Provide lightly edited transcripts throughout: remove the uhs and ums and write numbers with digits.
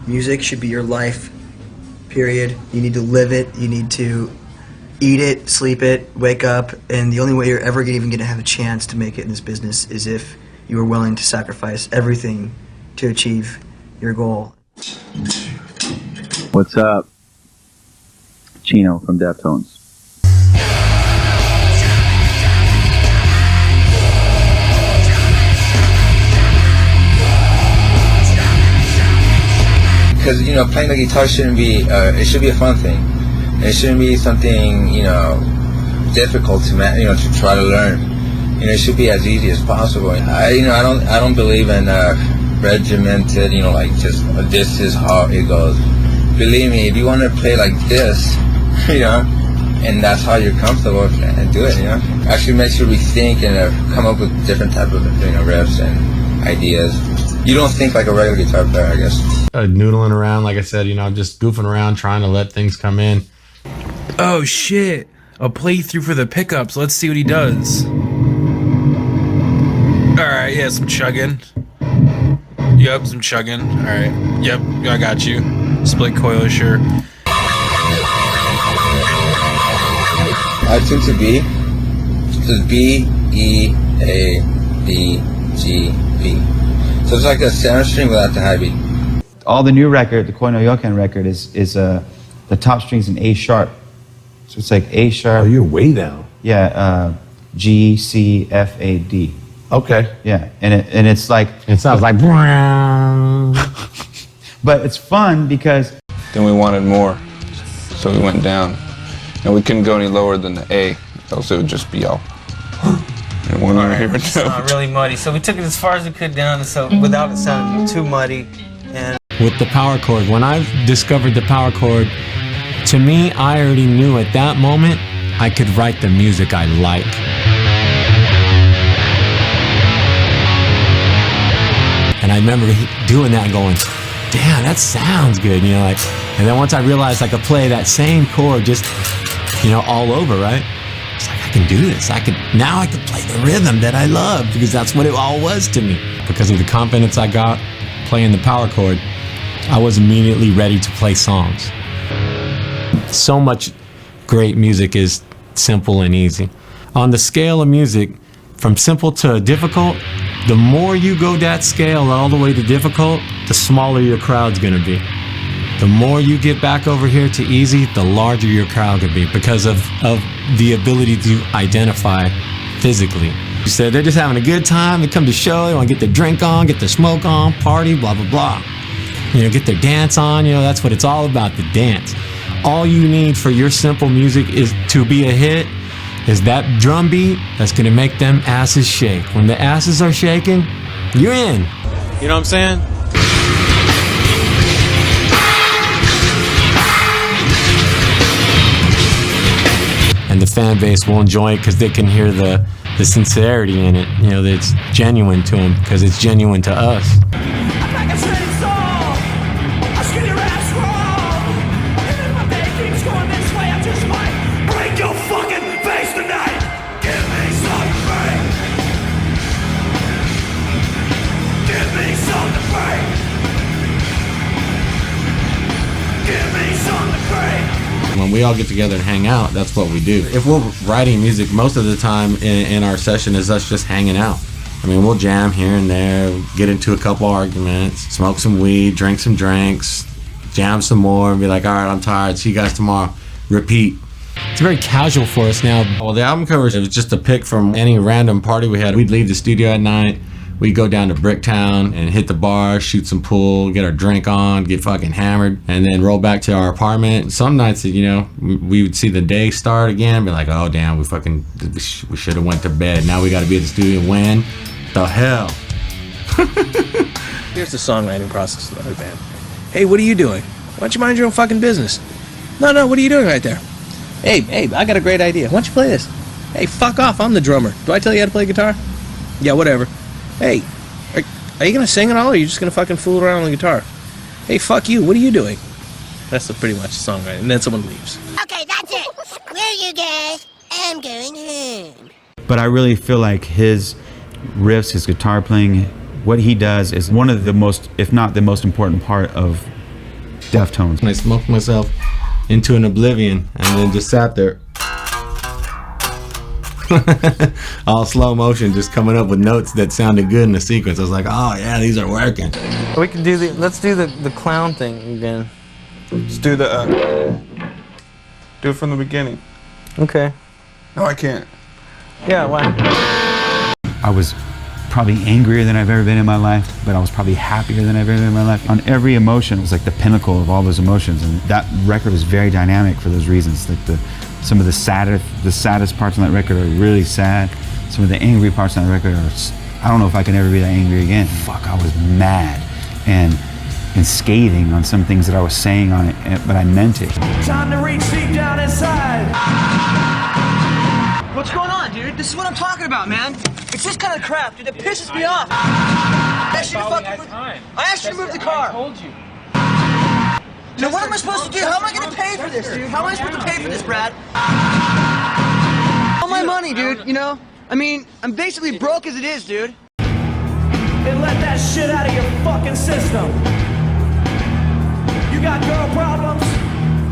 Music should be your life, period. You need to live it. You need to eat it, sleep it, wake up, and the only way you're ever even going to have a chance to make it in this business is if you are willing to sacrifice everything to achieve your goal. What's up? Chino from Deftones. Because, you know, playing the guitar shouldn't be, it should be a fun thing. It shouldn't be something, you know, difficult to, to try to learn. You know, it should be as easy as possible. I don't believe in regimented, like just this is how it goes. Believe me, if you want to play like this, and that's how you're comfortable, and do it, Actually makes you rethink and come up with different type of, riffs and ideas. You don't think like a regular guitar player, I guess. Noodling around, like I said, just goofing around, trying to let things come in. Oh shit, a playthrough for the pickups. Let's see what he does. Alright, yeah, some chugging. Yep, some chugging. Alright, yep, I got you. Split coil, sure. I tune to B. So it's B, E, A, D, G, B. So it's like a 7th string without the high B. All the new record, the Koi no Yokan record, is the top strings in A sharp. So it's like A sharp. Oh, you're way down. Yeah, G, C, F, A, D. Okay. Yeah, and it's like it sounds like. But it's fun because then we wanted more, so we went down, and we couldn't go any lower than the A, else it would just be all. And when we were here, it's not really muddy, so we took it as far as we could down, so without it sounding too muddy. And with the power chord, when I discovered the power chord, to me, I already knew at that moment I could write the music I like. And I remember doing that, going, "Damn, that sounds good," And then once I realized I could play that same chord, just, all over, right? It's like I can do this. Now I can play the rhythm that I love, because that's what it all was to me. Because of the confidence I got playing the power chord, I was immediately ready to play songs. So much great music is simple and easy. On the scale of music, from simple to difficult, the more you go that scale all the way to difficult, the smaller your crowd's gonna be. The more you get back over here to easy, the larger your crowd could be, because of the ability to identify physically. You said they're just having a good time, they come to show, they wanna get their drink on, get their smoke on, party, blah, blah, blah. Get their dance on, that's what it's all about, the dance. All you need for your simple music is to be a hit, is that drum beat that's gonna make them asses shake. When the asses are shaking, you're in. You know what I'm saying? And the fan base will enjoy it because they can hear the sincerity in it. That it's genuine to them because it's genuine to us. When we all get together and hang out, that's what we do. If we're writing music, most of the time in our session is us just hanging out. We'll jam here and there, get into a couple arguments, smoke some weed, drink some drinks, jam some more, and be like, all right, I'm tired, see you guys tomorrow. Repeat. It's very casual for us now. Well, the album covers, it was just a pick from any random party we had. We'd leave the studio at night, we'd go down to Bricktown and hit the bar, shoot some pool, get our drink on, get fucking hammered, and then roll back to our apartment. Some nights, we would see the day start again and be like, oh damn, we should have went to bed. Now we gotta be at the studio. When the hell? here's the songwriting process of the band. Hey, what are you doing? Why don't you mind your own fucking business? No, what are you doing right there? Hey, I got a great idea. Why don't you play this? Hey, fuck off, I'm the drummer. Do I tell you how to play guitar? Yeah, whatever. Hey, are you gonna sing at all, or are you just gonna fucking fool around on the guitar? Hey, fuck you, what are you doing? That's pretty much the songwriting, and then someone leaves. Okay, that's it. Screw you guys. I'm going home. But I really feel like his riffs, his guitar playing, what he does is one of the most, if not the most important part of Deftones. And I smoked myself into an oblivion and then just sat there. All slow motion, just coming up with notes that sounded good in the sequence. I was like, oh yeah, these are working. We can do let's do the clown thing again. Let's do the, do it from the beginning. Okay. No, I can't. Yeah, why? I was probably angrier than I've ever been in my life, but I was probably happier than I've ever been in my life. On every emotion, it was like the pinnacle of all those emotions, and that record is very dynamic for those reasons. Like some of the saddest parts on that record are really sad. Some of the angry parts on that record are, I don't know if I can ever be that angry again. Fuck, I was mad and scathing on some things that I was saying on it, but I meant it. Time to reach deep down inside. What's going on, dude? This is what I'm talking about, man. It's this kind of crap, dude. It pisses me off. I asked you to move the car. I told you. So what am I supposed to do? How am I going to pay for this, dude? How am I supposed to pay for this, Brad? All my money, dude, you know? I mean, I'm basically broke as it is, dude. And let that shit out of your fucking system. You got girl problems.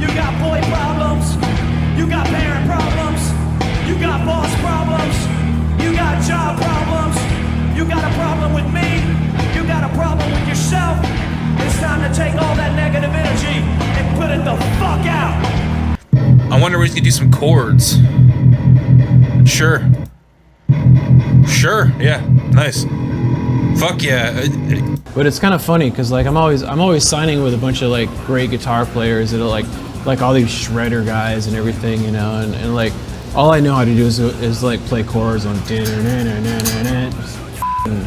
You got boy problems. You got parent problems. You got boss problems. You got job problems. You got a problem with me. You got a problem with yourself. It's time to take all that negative energy and put it the fuck out. I wonder if we could do some chords. Sure. Sure, yeah, nice. Fuck yeah. But it's kind of funny because like I'm always signing with a bunch of like great guitar players that are like all these shredder guys and everything, you know, and like all I know how to do is like play chords on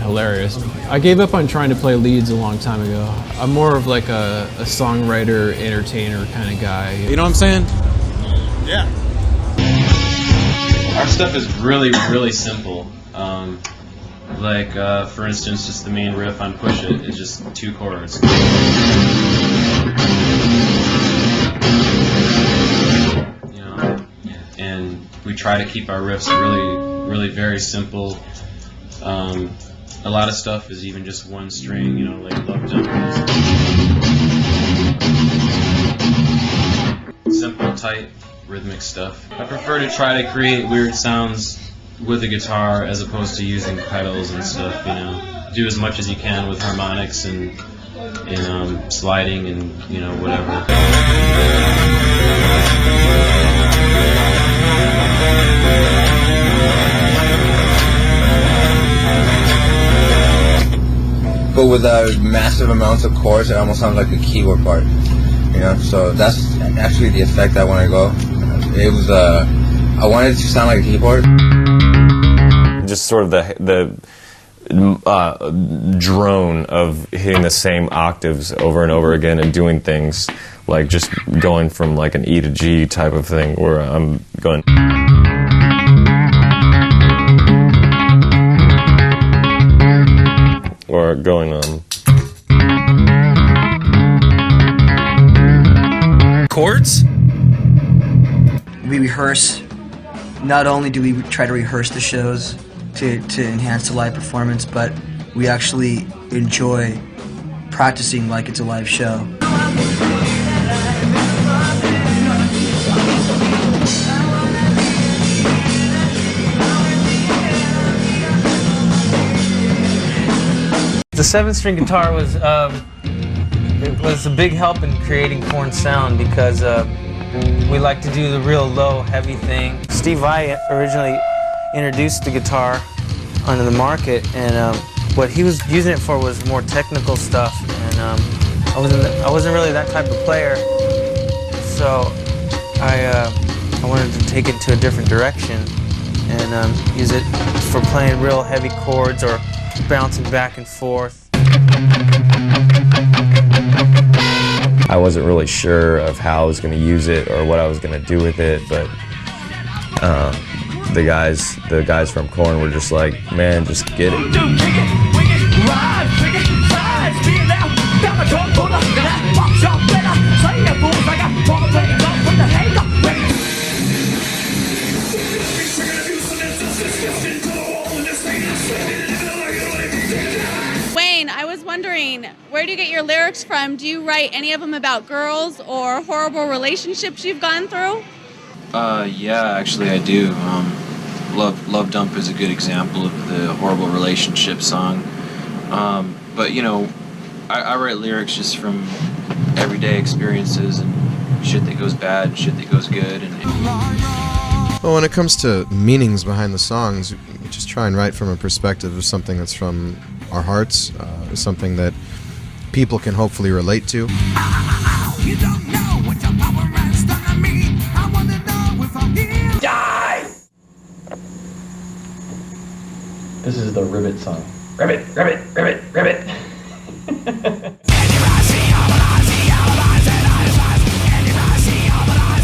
hilarious. I gave up on trying to play leads a long time ago. I'm more of like a songwriter, entertainer kind of guy. You know what I'm saying? Yeah. Our stuff is really, really simple. For instance, just the main riff on Push It is just 2 chords. You know, and we try to keep our riffs really, really very simple. A lot of stuff is even just 1 string, you know, like Love Jumpers. Simple, tight, rhythmic stuff. I prefer to try to create weird sounds with the guitar as opposed to using pedals and stuff, you know. Do as much as you can with harmonics and sliding and, you know, whatever. But with massive amounts of chords, it almost sounds like a keyboard part, you know. So that's actually the effect I want to go. It was I wanted it to sound like a keyboard. Just sort of the drone of hitting the same octaves over and over again and doing things like just going from like an E to G type of thing where I'm going. Or going chords? We rehearse. Not only do we try to rehearse the shows to enhance the live performance, but we actually enjoy practicing like it's a live show. The 7-string guitar was a big help in creating Korn's sound because we like to do the real low, heavy thing. Steve Vai originally introduced the guitar onto the market, and what he was using it for was more technical stuff, and I wasn't really that type of player, so I wanted to take it to a different direction and use it for playing real heavy chords or bouncing back and forth. I wasn't really sure of how I was going to use it or what I was going to do with it, but the guys from Korn were just like, man, just get it. Wayne, I was wondering, where do you get your lyrics from? from, do you write any of them about girls or horrible relationships you've gone through? Yeah, actually I do. Love Dump is a good example of the horrible relationship song. But you know, I write lyrics just from everyday experiences and shit that goes bad, shit that goes good. Well, when it comes to meanings behind the songs, we just try and write from a perspective of something that's from our hearts, something that people can hopefully relate to. Die! This is the Ribbit song. Ribbit, ribbit, ribbit, ribbit.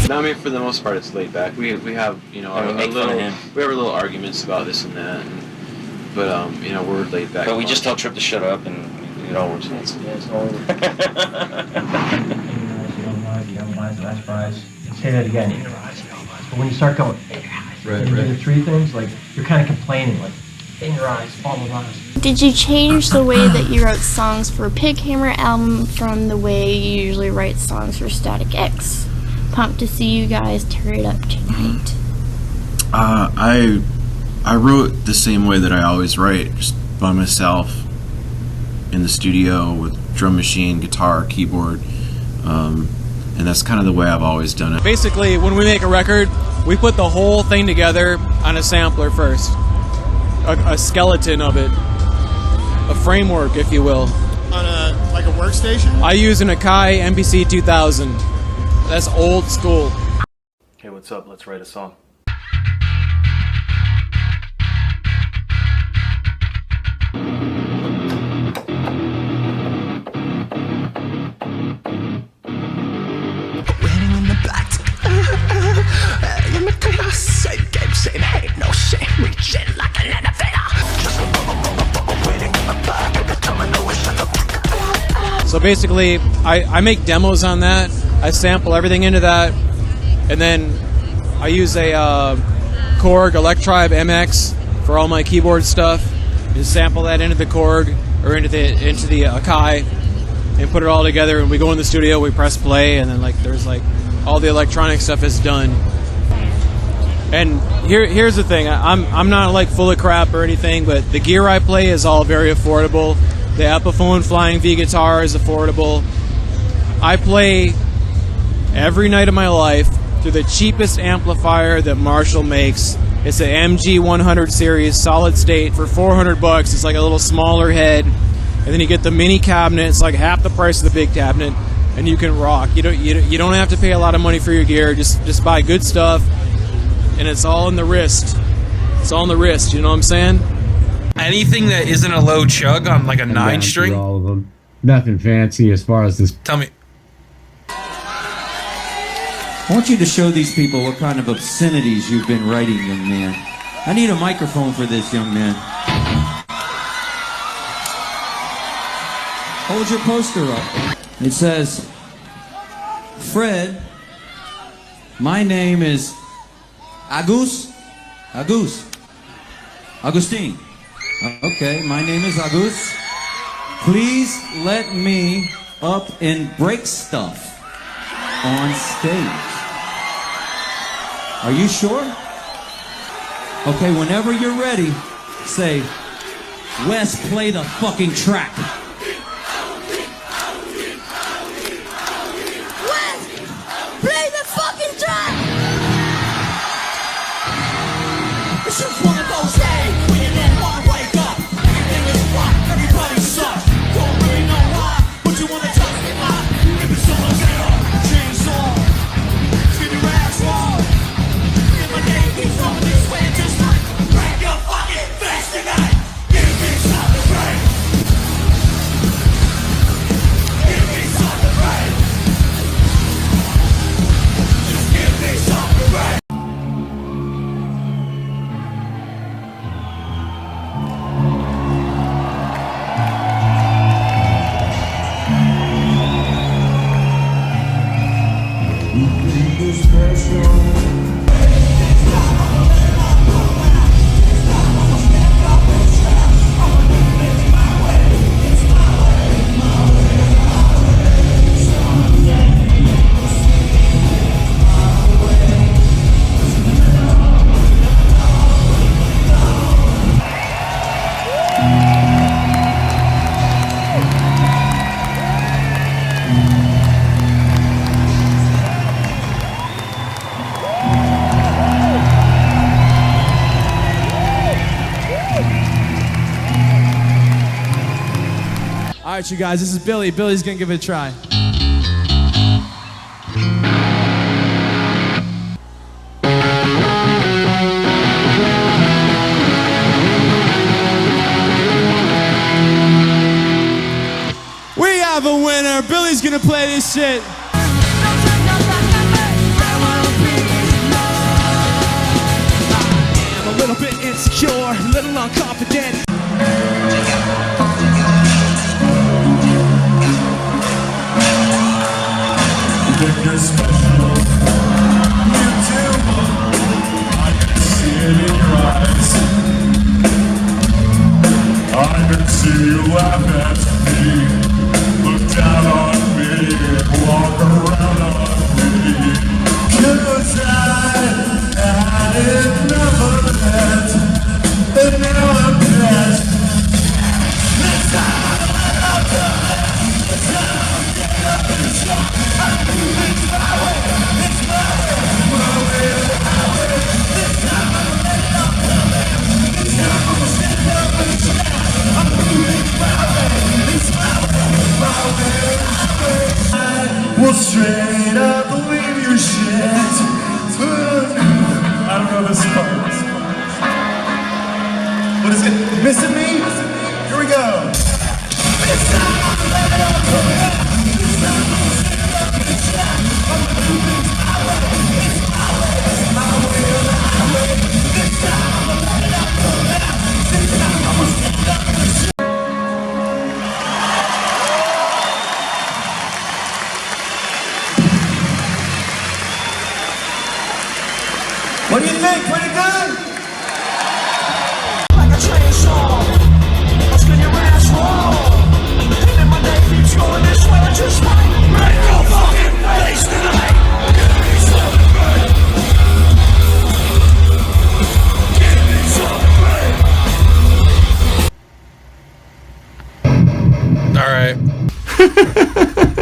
No, I mean, for the most part, it's laid back. We have, you know, we have our little arguments about this and that, but you know, we're laid back. But we just tell Trip to shut up, and it all works. It's all over. Say that again. But when you start going, right, the three things, like you're kind of complaining, like in your eyes, follow eyes. Did you change the way that you wrote songs for Pig Hammer album from the way you usually write songs for Static X? Pumped to see you guys tear it up tonight. I wrote the same way that I always write, just by myself in the studio with drum machine, guitar, keyboard, and that's kind of the way I've always done it. Basically, when we make a record, we put the whole thing together on a sampler first. A skeleton of it. A framework, if you will. On like a workstation? I use an Akai MPC 2000. That's old school. Hey, what's up? Let's write a song. Waiting in the back. Let me tell you, same game, same hate, no shame. Reaching like an elevator. Just waiting in the back. Every time I know it's shut up. So basically, I make demos on that. I sample everything into that, and then I use a Korg Electribe MX for all my keyboard stuff. Just sample that into the Korg or into the Akai, and put it all together. And we go in the studio, we press play, and then like there's like all the electronic stuff is done. And here's the thing: I'm not like full of crap or anything, but the gear I play is all very affordable. The Epiphone Flying V guitar is affordable. I play every night of my life through the cheapest amplifier that Marshall makes. It's an MG100 series solid state for $400. It's like a little smaller head, and then you get the mini cabinet. It's like half the price of the big cabinet, and you can rock. You don't have to pay a lot of money for your gear. Just buy good stuff, and it's all in the wrist. It's all in the wrist. You know what I'm saying? Anything that isn't a low chug on like a 9-string. All of them. Nothing fancy as far as this. Tell me. I want you to show these people what kind of obscenities you've been writing, young man. I need a microphone for this, young man. Hold your poster up. It says, Fred, my name is Agustin. Okay, my name is Agus. Please let me up and break stuff on stage. Are you sure? Okay, whenever you're ready, say, Wes, play the fucking track. Wes, play the fucking track! It's just one of those days when you then want to wake up. Everything is rock, everybody sucks. Don't really know why, but you want to touch me up. If it's someone's hair, chainsaw, spin your ass raw. If my name keeps on this way, just like break your fucking face tonight. Give me something right. Give me something right. Just give me something right. right, you guys, this is Billy. Billy's gonna give it a try. We have a winner. Billy's gonna play this shit. I'm a little bit insecure, a little unconfident. You're special, you do. I can see it in your eyes. I can see you laugh at me, look down on me, walk around on me. 'Cause I had it never met, and now I'm dead. This time I'm done. This time I'm getting up and shot. It's my way, it's my way, my way or the highway. This time I'm letting up the land. This time I'm standing up and shot. I'm moving my way, it's my way or the highway. I will straight up believe your shit. I don't know this part. What is it? Missing me? Here we go.